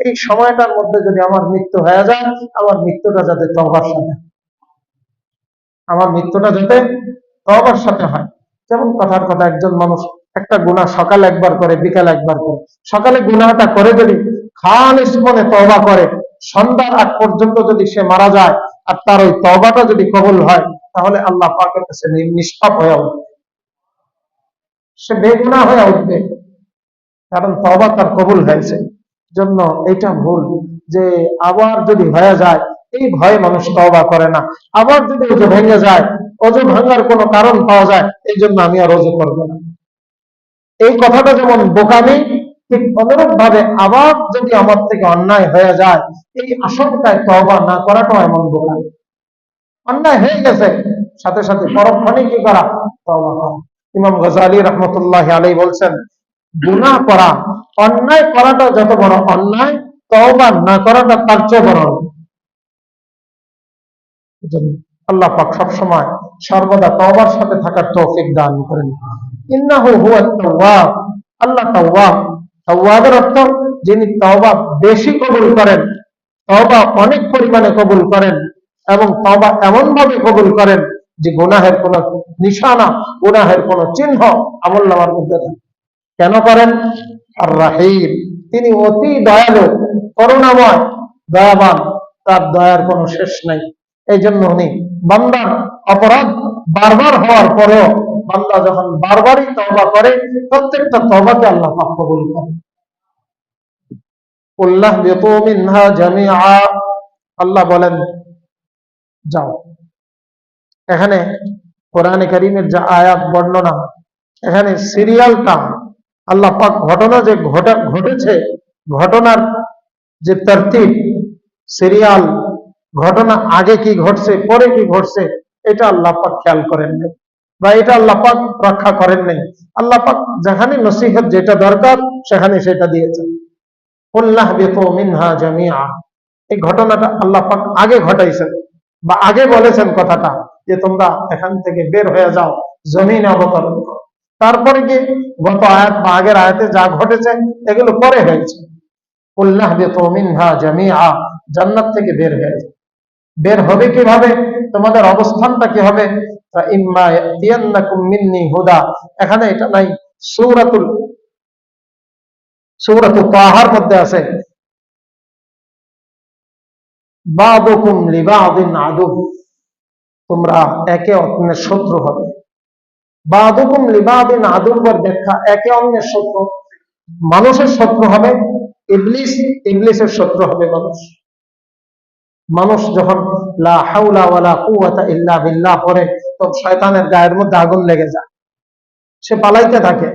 এই সময়টার মধ্যে যদি আমার মৃত্যু হয়ে যায়, আমার মৃত্যুটা যাতে তওবার সাথে, আমার মৃত্যুটা যাতে তওবার সাথে হয়। যেমন কথার কথা, একজন মানুষ একটা গুনাহ সকালে একবার করে, বিকাল একবার করে। সকালে গুনাহটা করে যদি খালিস মনে তওবা করে, সন্ধ্যার আগ পর্যন্ত যদি সে মারা যায় আর তার ওই তওবাটা যদি কবুল হয়, তাহলে আল্লাহ পাকের কাছে নিষ্পাপ হয়ে উঠবে, সে বেগুনাহ হয়ে উঠবে, কারণ তওবা তার কবুল হয়েছে। জন্য এটা ভুল যে আবার যদি হয়ে যায় এই ভয়ে মানুষ তওবা করে না। আবার যদি ওযু ভেঙে যায়, ওযু ভাঙার কোনো কারণ পাওয়া যায়, এই জন্য আমি আর ওযু করবো না, এই কথাটা যেমন বোকামি, ঠিক অনুরূপ ভাবে আবার যদি আমার থেকে অন্যায় হয়ে যায় এই আশঙ্কায় তওবা না করাটাও এমন বোকামি। অন্যায় হয়ে গেছে, সাথে সাথে পরক্ষণে কি করা? তওবা করা। ইমাম গজালী রহমতুল্লাহ আলাইহি বলছেন, গুনাহ করা, অন্যায় করাটা যত বড় অন্যায়, তওবা না করাটা তার চেয়ে বড়। এজন্য আল্লাহ পাক সবসময় সর্বদা তওবার সাথে থাকার তৌফিক দান করেন। ইন্নাহু হুয়াত তাওয়াব, আল্লাহ তাওয়াব। তাওয়াবের অর্থ যিনি তওবা বেশি কবুল করেন, তওবা অনেক পরিমাণে কবুল করেন, এবং তওবা এমন ভাবে কবুল করেন যে গুনাহের কোনো নিশানা, গুনাহের কোনো চিহ্ন আমলনামার মধ্যে থাকে। কেন করেন? আর রাহিম, তিনি অতি দয়ালু, করুণাময়, দয়াবান, তার দয়ার কোনো শেষ নাই। এই জন্য উনি বান্দার অপরাধ বারবার হওয়ার পরেও বান্দা যখন বারবারই তওবা করে, প্রত্যেকটা তওবাকে আল্লাহ পাক কবুল করেন। কুল্লাহ বিতু মিনহা জামিআ, আল্লাহ বলেন যাও। এখানে কোরআনে কারীমের যে আয়াত বর্ণনা, এখানে সিরিয়ালটা আল্লাহ পাক ঘটনা যে ঘটেছে, ঘটনার যে তরতিব, সিরিয়াল, ঘটনা আগে কি ঘটছে পরে কি ঘটছে, এটা আল্লাহ পাক খেয়াল করেন নাই, বা এটা আল্লাহ পাক রক্ষা করেন নাই। আল্লাহ পাক যেখানে নসিহত যেটা দরকার সেখানে সেটা দিয়েছেন। কুল্লাহ বিতু মিনহা জামিআ, এই ঘটনাটা আল্লাহ পাক আগে ঘটাইছেন, বা আগে বলেছেন কথাটা যে তোমরা এখান থেকে বের হয়ে যাও, জমিনে অবতরণ করো। তারপরে কি গত আয়াত বা আগের আয়াতে যা ঘটেছে এগুলো পরে হয়েছে। কুল্লাহ বিতু মিনহা জামিআ, জান্নাত থেকে বের হয়ে যাও। বের হবে কিভাবে? তোমাদের অবস্থানটা কি হবে? ইম্মা ইয়াতিয়ান্নাকুম মিন্নি হুদা, এখানে এটা নাই, সূরাতুল তাহার মধ্যে আছে বাদুকুম লিবাদিন আদু, তোমরা একে অন্যের শত্রু হবে। বাদুকুম লিবাদিন আদুর পর ব্যাখ্যা, একে অন্যের শত্রু, মানুষের শত্রু হবে ইবলিস, ইবলিসের শত্রু হবে মানুষ। মানুষ যখন লা হাওলা ওয়ালা কুওয়াতা ইল্লা বিল্লাহ পড়ে, তখন শয়তানের গায়ের মধ্যে আগুন লেগে যায়, সে পালাইতে থাকে।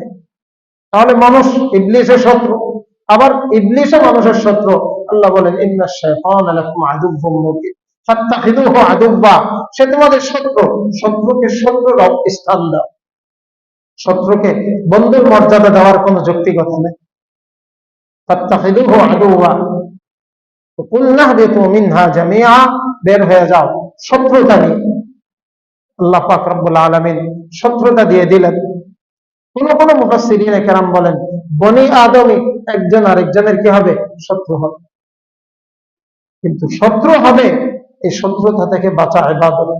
তাহলে মানুষ ইবলিসের শত্রু, আবার ইবলিসও মানুষের শত্রু। আল্লাহ বলেন ইন্নাশ শাইতানা লাকুম আদুউম মুবিন ফাত্তাখিযুহু আদুওয়া, সে তোমাদের শত্রু, শত্রুকে শত্রুর স্থান দাও, শত্রুকে বন্ধুর মর্যাদা দেওয়ার কোনো যৌক্তিকতা নেই। ফাত্তাখিযুহু আদুওয়া কুল্লাহ বিতু মিনহা জামিআ, বের হয়ে যাও শত্রুতা নিয়ে। আল্লাহ পাক রব্বুল আলামিন শত্রুতা দিয়ে দিলেন। কোন কোন মুফাসসিরিনে কেরাম বলেন বনি আদমই একজন আরেকজনের কি হবে? শত্রু হবে। কিন্তু শত্রু হবে, এই শত্রুতা থেকে বাঁচা ইবাদত,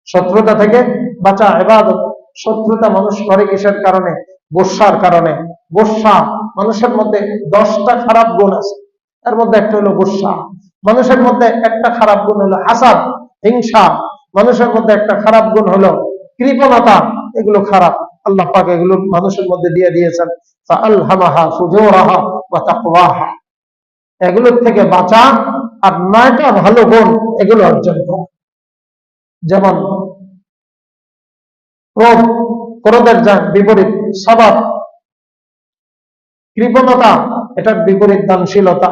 শত্রুতা থেকে বাঁচা ইবাদত। শত্রুতা মানুষ করে কিসের কারণে? গোসার কারণে। গোসা, মানুষের মধ্যে 10টা খারাপ গুণ আছে, এর মধ্যে একটা হলো গুসা। মানুষের মধ্যে একটা খারাপ গুণ হলো হাসাদ, হিংসা। মানুষের মধ্যে একটা খারাপ গুণ হলো কৃপণতা। এগুলো খারাপ, আল্লাহ পাক এগুলো মানুষের মধ্যে দিয়ে দিয়েছেন। ফাআলহামাহা ফুজুরাহা ওয়া তাকওয়াহা। এগুলোর থেকে বাঁচা আর 9টা ভালো গুণ এগুলো অর্জন করা। যেমন ক্রোধ, ক্রোধের যা বিপরীত স্বভাব। কৃপণতা, এটার বিপরীত দানশীলতা।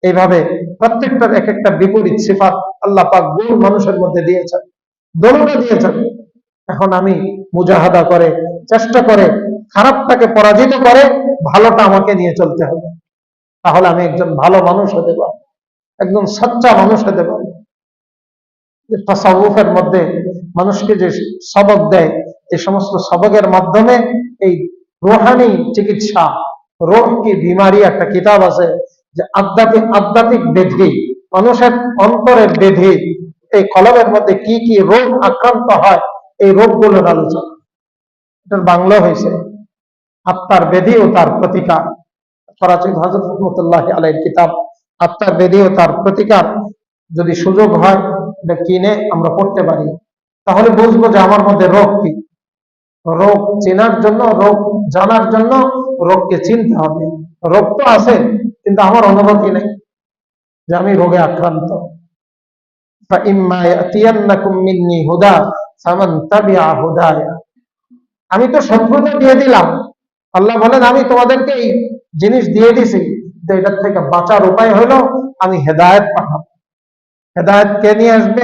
এইভাবে প্রত্যেকটার এক একটা বিপরীত সিফাত আল্লাহ পাক গুণ মানুষের মধ্যে দিয়েছেন, দোনোটা দিয়েছেন। এখন আমি মুজাহাদা করে, চেষ্টা করে, খারাপটাকে পরাজিত করে ভালোটা আমাকে নিয়ে চলতে হবে। তাহলে আমি একজন ভালো মানুষ হতে পারবো, একজন সচ্চা মানুষ হতে পারবো। তাসাউফের মধ্যে মানুষকে যে সবক দেয়, এই সমস্ত সবকের মাধ্যমে এই রুহানি চিকিৎসা, রোগ কি বিমারি একটা কিতাব আছে, যে আধ্যাত্মিক ব্যাধি, মানুষের অন্তরের ব্যাধি, এই কলমের মধ্যে কি কি রোগ আক্রান্ত হয়, এই রোগগুলোর আলোচনা। এটার বাংলা হয়েছে আত্মার ব্যাধি ও তার প্রতিকার। করাচি হযরত রহমাতুল্লাহি আলাইহির কিতাব আত্মার ব্যাধি ও তার প্রতিকার। যদি সুযোগ হয় এটা কিনে আমরা পড়তে পারি, তাহলে বুঝবো যে আমার মধ্যে রোগ কি। রোগ চেনার জন্য, রোগ জানার জন্য রোগকে চিনতে হবে। রোগ তো আছে, কিন্তু আমার অনুভূতি নেই যে আমি রোগে আক্রান্ত। আমি তো সভ্যতা দিয়ে দিলাম। আল্লাহ বলেন আমি তোমাদেরকে এই জিনিস দিয়ে দিছি, এটার থেকে বাঁচার উপায় হলো আমি হেদায়েত পাঠাবো। হেদায়েত কে নিয়ে আসবে?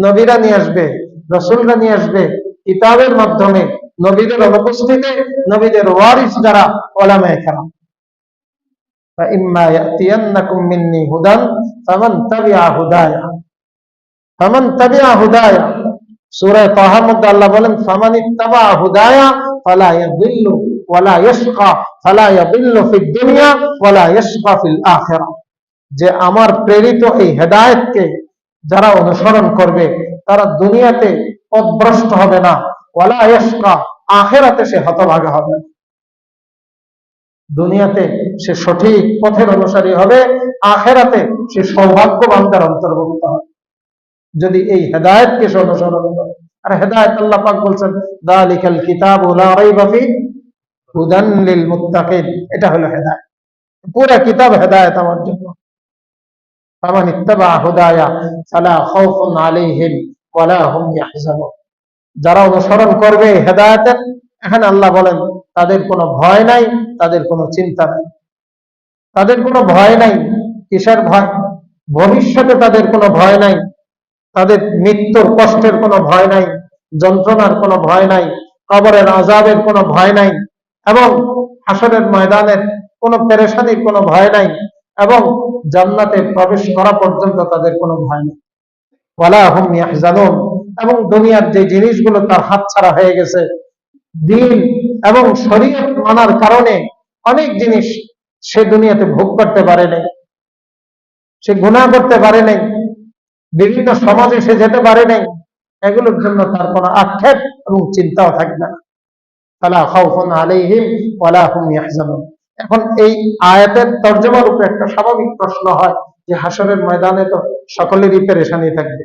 নবীরা নিয়ে আসবে, রাসূলরা নিয়ে আসবে, কিতাবের মাধ্যমে, নবীদের অনুপস্থিতিতে নবীদের ওয়ারিস যারা উলামায়ে কেরাম। فإما يأتينكم مني هدى فمن تبع هدايا فمن تبع هدايا সূরা তাহার মধ্যে আল্লাহ বলেন ফামান ইত্তাবা হুদায়া ফালা ইয়াদিল্লু ওয়ালা ইয়াশকা ফালা ইয়াদিল্লু ফিদ দুনিয়া ওয়ালা ইয়াশকা ফিল আখিরাহ। যে আমার প্রেরিত এই হেদায়েতকে যারা অনুসরণ করবে তারা দুনিয়াতে পথভ্রষ্ট হবে না, ওয়ালা ইয়াশকা, আখিরাতে সে হতভাগা হবে না। দুনিয়াতে সে সঠিক পথের অনুসারী হবে, আখিরাতে সে সৌভাগ্যবানদের অন্তর্ভুক্ত হবে যদি এই হেদায়েতকে সে অনুসরণ করে। আর হেদায়েত আল্লাহ পাক বলছেন যালিকাল কিতাবু লা রাইবা ফি হুদান লিল মুত্তাকিন। এটা হলো হেদায়েত, পুরো কিতাব হেদায়েত আমার জন্য। ফামান ইত্তাবা হুদায়া ফালা খাউফুন আলাইহিম ওয়ালা হুম ইয়াহজানুন। যারা অনুসরণ করবে হেদায়েতের, এখানে আল্লাহ বলেন তাদের কোনো ভয় নাই, তাদের কোনো চিন্তা নাই। তাদের কোনো ভয় নাই। কিসের ভয়? ভবিষ্যতে তাদের কোনো ভয় নাই, তাদের মৃত্যুর কষ্টের কোনো ভয় নাই, যন্ত্রণার কোনো ভয় নাই, কবরের আযাবের কোনো ভয় নাই, এবং হাসরের ময়দানের কোনো পেরেশানির কোনো ভয় নাই, এবং জান্নাতে প্রবেশ করা পর্যন্ত তাদের কোনো ভয় নেই। ওয়ালা হুম ইয়াহজানুন। এবং দুনিয়ার যে জিনিসগুলো তার হাতছাড়া হয়ে গেছে, দ্বীন এবং শরীয়ত মানার কারণে অনেক জিনিস সে দুনিয়াতে ভোগ করতে পারে নাই, সে গুনাহ করতে পারে নাই, বিভিন্ন সমাজে সে যেতে পারে নাই, এগুলোর জন্য তার কোনো আক্ষেপ এবং চিন্তাও থাকবে না। ফালা খাউফুন আলাইহিম ওয়ালা হুম ইয়াহজানুন। এখন এই আয়াতের তরজমার উপরে একটা স্বাভাবিক প্রশ্ন হয় যে হাসরের ময়দানে তো সকলেরই পেরেশানি থাকবে,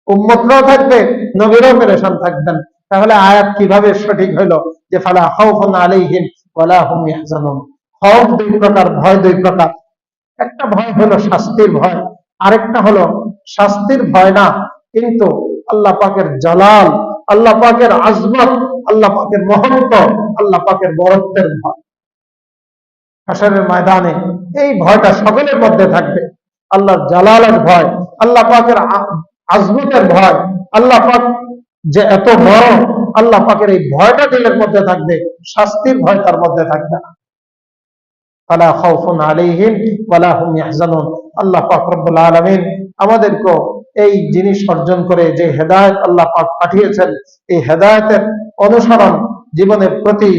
উম্মতরাও থাকবে, নবীরাও পেরেশান থাকবেন, তাহলে আয়াত কিভাবে সঠিক হইল যে ফালা খাউফুন আলাইহিম ওয়ালা হুম ইয়াহজানুন? খাউফ দুই প্রকার, ভয় দুই প্রকার। একটা ভয় হলো শাস্তির ভয়, আরেকটা হলো শাস্তির ভয় না, কিন্তু আল্লাহ পাকের জালাল, আল্লাহ পাকের আজমত, আল্লাহ পাকের মহত্ব, আল্লাহ পাকের বরত্বের ভয়। হাসরের ময়দানে এই ভয়টা সকলের মধ্যে থাকবে। আল্লাহর জালালের ভয়, আল্লাহ পাকের আজমতের ভয়, আল্লাহ পাক যে এত বড়, আল্লাহ পাকের এই ভয়টা দিলের মধ্যে থাকবে, শাস্তির ভয় তার মধ্যে থাকবে না। ফালা খাউফুন আলাইহিম ওয়ালা হুম ইয়াহজানুন। আল্লাহ পাক রব্বুল আলামিন আমাদেরকে এই জিনিস অর্জন করে যে হেদায়েত আল্লাহ পাক পাঠিয়েছেন, এই হেদায়েতের অনুসরণ জীবনের প্রতি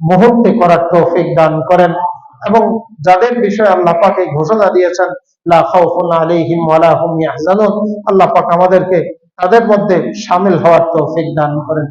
মুহূর্তে করার তৌফিক দান করেন। এবং যাদের বিষয়ে আল্লাহ পাক এই ঘোষণা দিয়েছেন লা খাউফুন আলাইহিম ওয়ালা হুম ইয়াহজানুন, আল্লাহ পাক আমাদেরকে তাদের মধ্যে শামিল হওয়ার তৌফিক দান করেন।